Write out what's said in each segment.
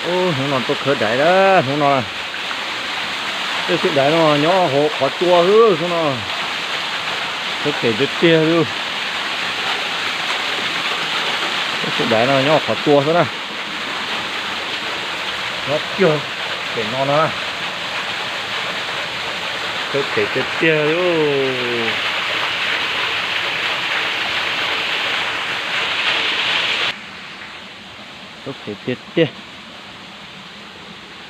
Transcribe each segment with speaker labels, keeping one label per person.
Speaker 1: ô nó tốt khởi đại đó nó cái sự đại nó nhỏ hộ khó chua hứ nó có thể đứt tia luôn cái sự đại nó nhỏ khó chua thế này nó chưa để nó có thể đứt tia luôn có thể đứt tia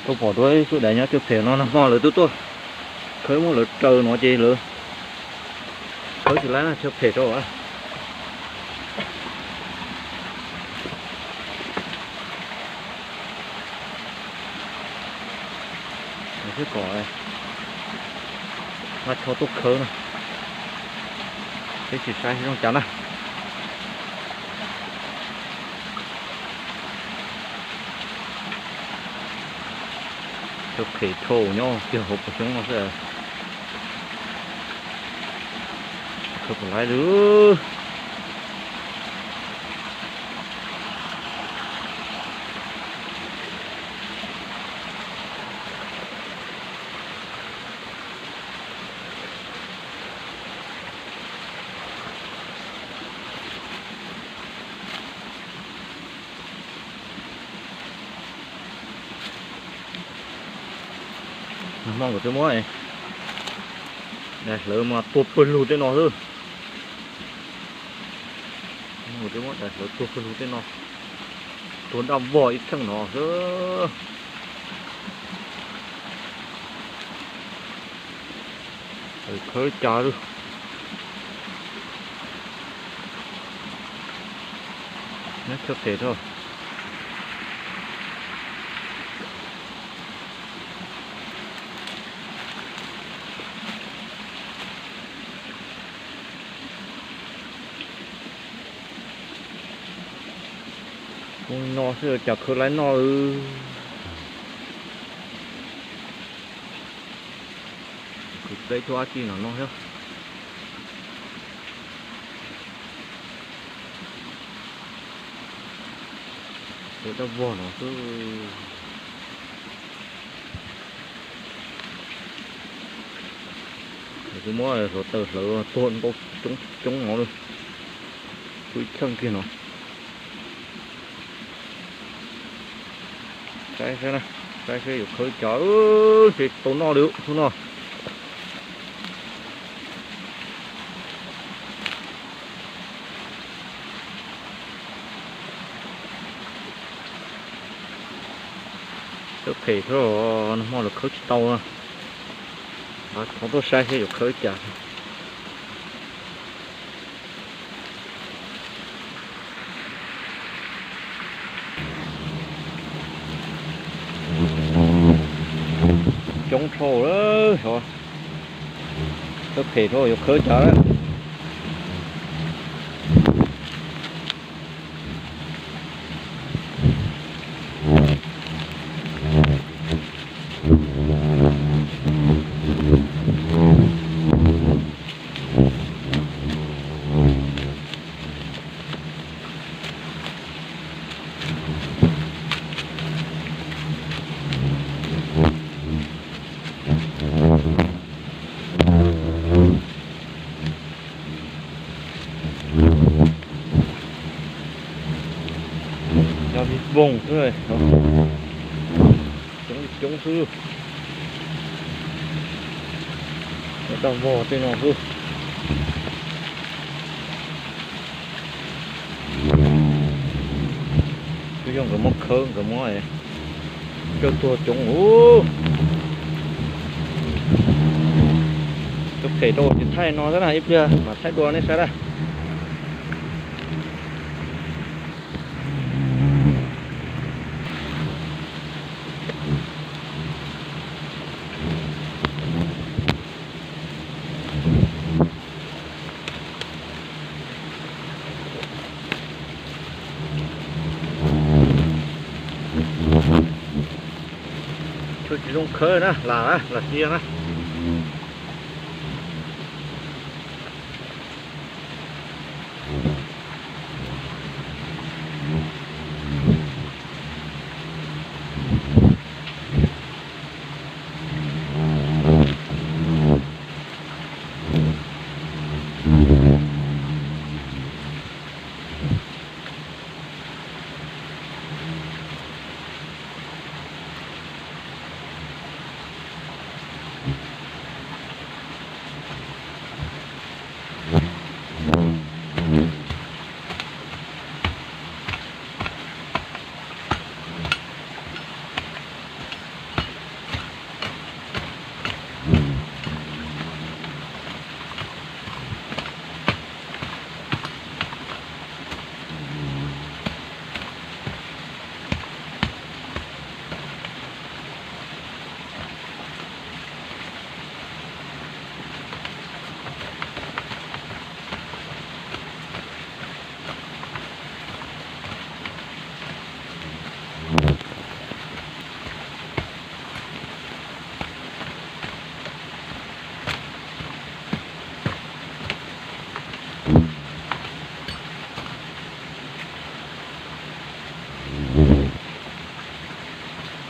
Speaker 1: tôi bỏ đuôi sự đại nhá tiếp theo nó mòเลยtôi khởi một lượt trời nó chơi nữa khởi thì lá là tiếp theo rồi á cái cỏ này nó cho tốt khởi này cái chỉ sai không chắn à chụp thể thô nhau kia hộp của chúng nó sẽ chụp lại nữa mong của tôi mỗi này đây lỡ mà tuột phần lụt trên nó thôi một cái mỗi đây lỡ tuột phần lụt trên nó tuột đâm vòi thằng nó thôi khơi chả được nó chấp thế thôi nó sẽ chặt khơi lấy nó đấy cho chi nó hết để ta vò nó cứ cái món này rồi từ lỡ tuôn có chống nó luôn cái chân kia nó cái này cái được khơi chở thì tốn no được không no thể thôi nó mò được khơi tàu nè không có sai sẽ được khơi chả chống thô đó rồi có thể thôi được khơi chả đấy vùng rồi chống sư người ta vò trên nó sư cứ dùng cái móc khơi cái móc này cho tua chống chụp thể đồ thì thay nó rất là ít chưa mà thay đồ này sao đây tôi chỉ dùng khơi đó là chia đó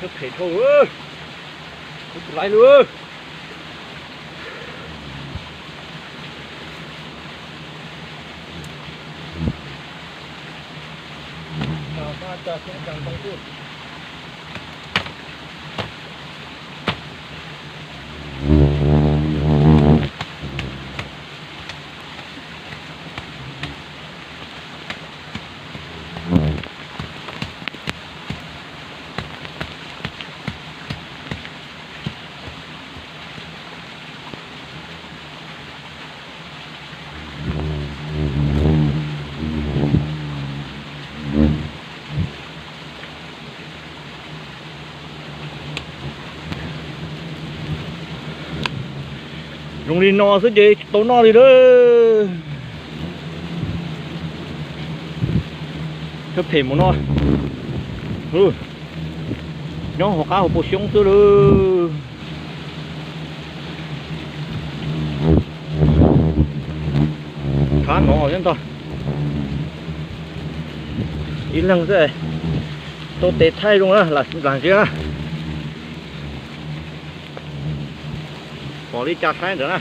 Speaker 1: Thức thể thôi ơi. Thức lại nữa. Nào ta chờ sẽ càng tăng chút. Dùng đi no chứ gì, tố no đi đó. Thức thể một no. Nó hoặc cá hoặc bộ sống chứ đó. Khá nó chân to. Ý lăng thế. Tôi tết thay luôn á, là làm gì á. Bỏ đi chặt thay nữa nè.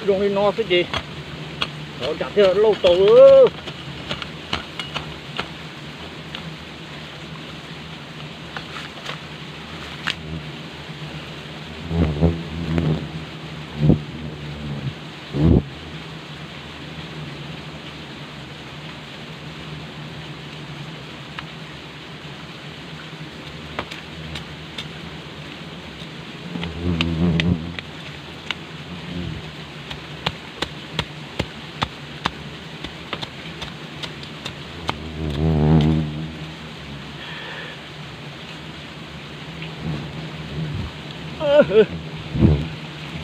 Speaker 1: Dùng đi no cái gì. Nó chặt theo lâu tổ.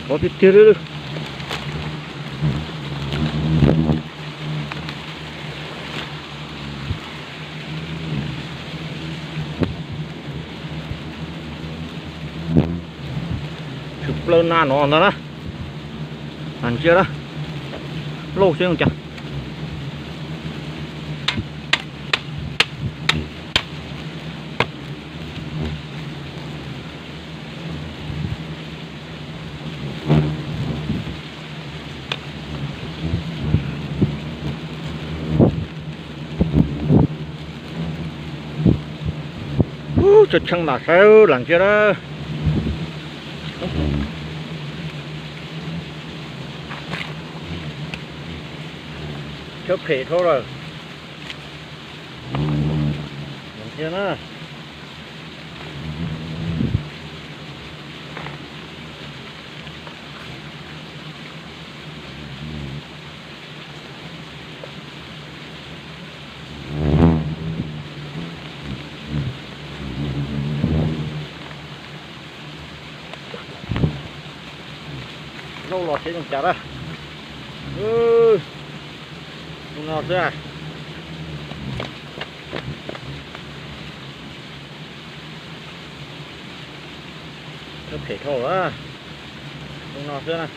Speaker 1: Có cái kia nữa. Chụp lên na nó đó. Ăn chưa đó. Lâu chưa không chả. Cho chân là sao lần chưa đó. Chớp khỉ thôi rồi. Lần chưa đó. Lâu lọt sẽ không chả ra. Không lọt ra. Nó thể thổ á. Không lọt ra.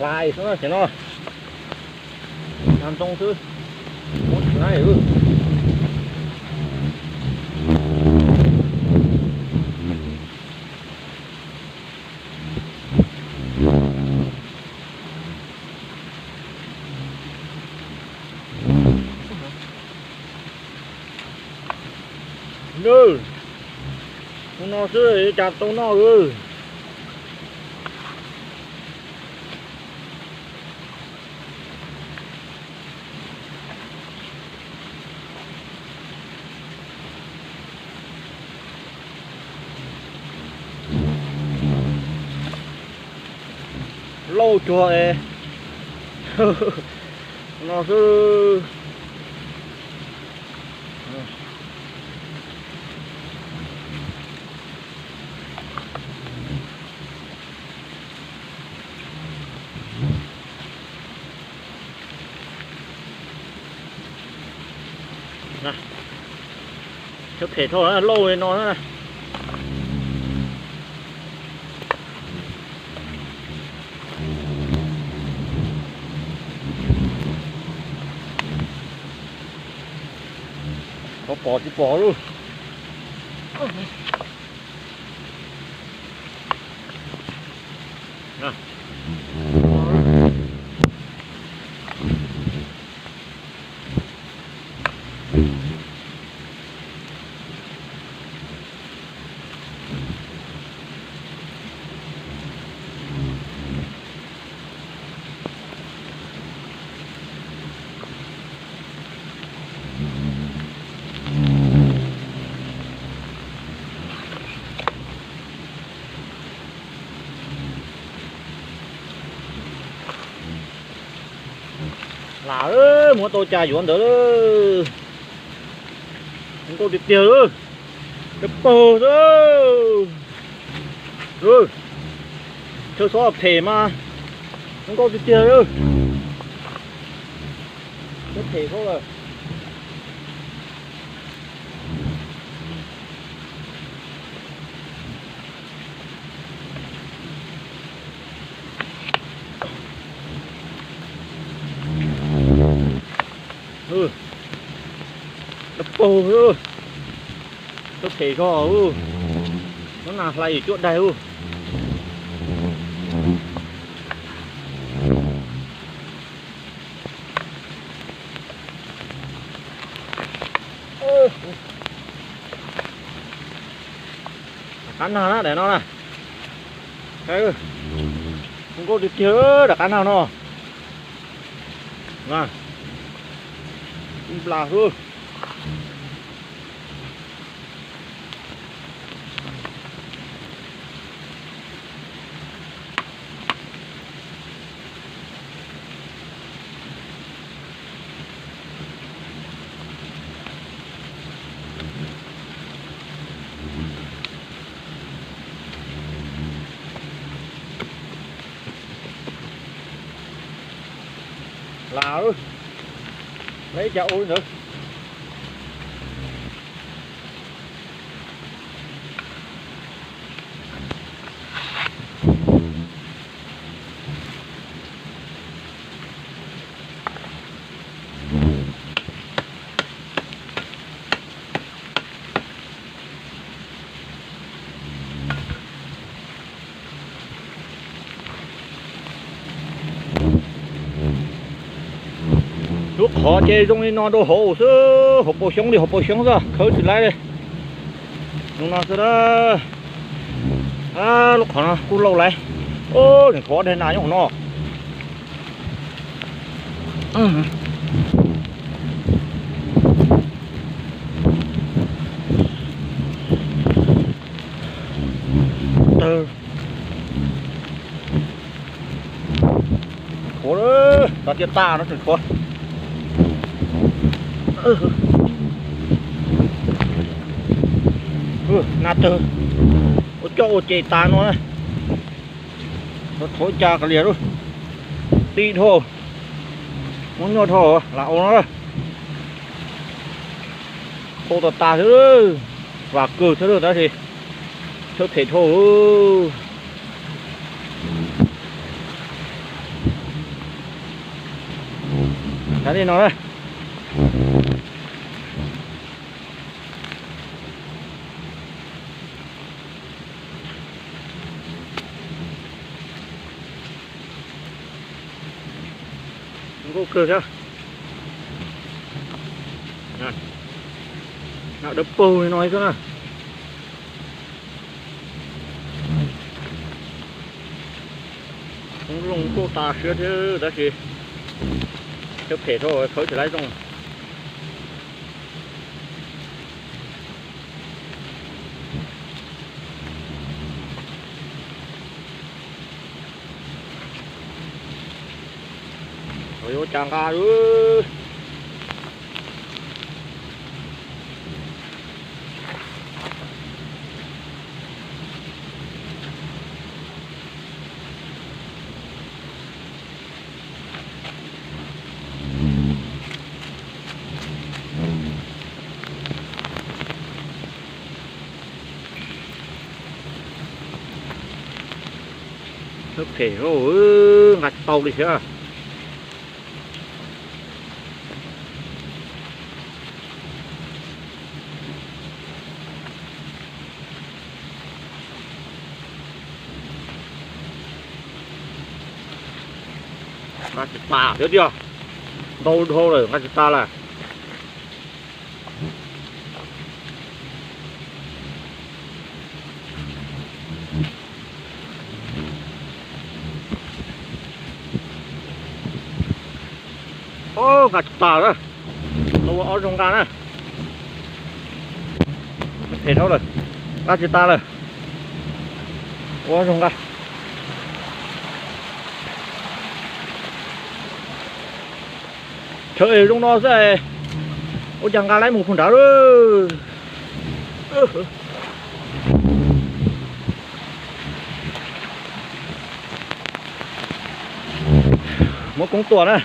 Speaker 1: lại nó chỉ nó làm trong thứ một này nư nó chứ chặt tao nó lâu chùa ấy nó cứ này chụp thể thôi, lâu rồi nó này có bỏ thì bỏ luôn nè là ơi muốn tôi trà dọn đỡ không có tiền nữa cái bờ đó rồi chơi xóa hợp thể mà không có tiền nữa cái thể không à đập bầu thôi có thể có nó là lại ở chỗ đây cắn nào đó để nó này cái không có được chứa đặt cắn nào nó mà là thôi là thôi lấy chậu nữa lúc họ chơi trong nó đồ hồ chứ hộp bộ sống đi hộp bộ sống ra khởi từ lại đây lúc nào sẽ đó lúc họ cũng lâu lại ô thì khó đến nào nhổ nó khó đó ta tiết ta nó thật khó nát từ ô chỗ chạy ta nó thối cha cái liền luôn tí thôi muốn nhô thôi lão nó khô tạt ta thứ và cừ thứ đó thì thứ thể thôi cái gì nó đây không có cừ chưa nào đập bầu nói cho nào không dùng cô ta sửa chứ đó thì chấp thể thôi khởi trở lại dùng ôi ôi chàng ca ơi chấp thể rồi ngặt tàu đi chưa ngắt tà thế chưa đâu thôi rồi ngắt ta là ô ngắt tà đó đâu ở trong gan á thế thôi rồi ngắt ta rồi ở trong gan trời lúc nó sẽ ôi chẳng ga lấy một phần đá rồi một con tuần này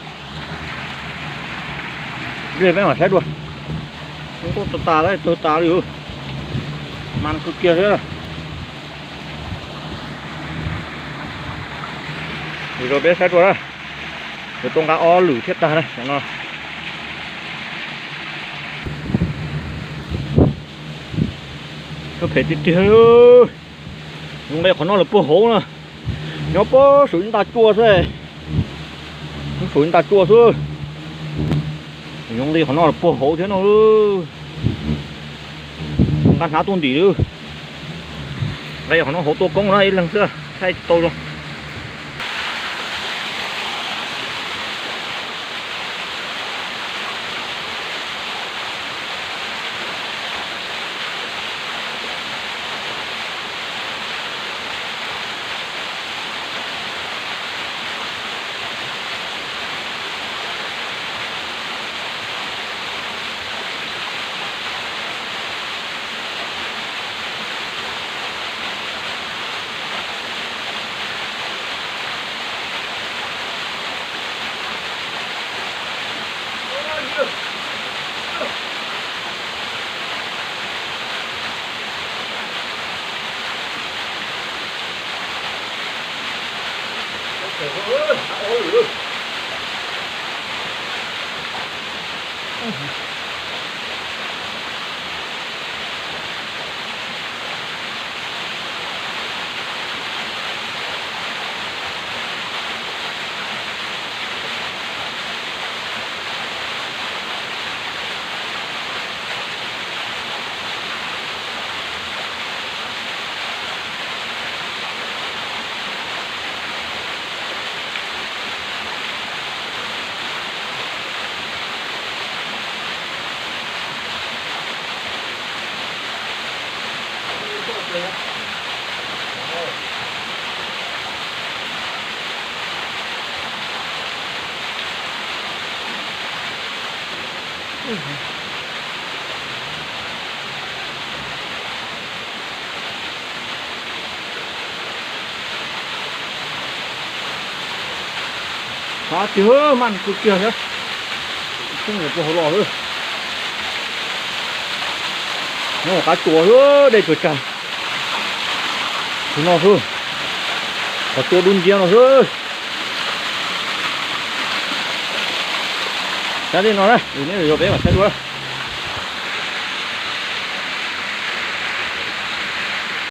Speaker 1: về với mà xét luôn không có tà đấy tôi tà đi màn cực kia thế rồi thì rồi bé xét luôn đó rồi con cá o lử thiết ta đây cho nó có thể tiếp theo nhưng đây còn nó là bơ hố nè nó bơ sủi ta chua thế sủi ta chua thôi nhưng đây còn nó là bơ hố thế nào con cá tuôn đi nữa đây còn nó hố to công này lần xưa thay tôi luôn cá chứa mặn cực kỳ nhá, không được bao lò nữa, nó cá chua nữa đây chuột cả, nó hơn, cá chua đun riêng nó hơn, cái này nó đây, này rồi bé mà xem luôn.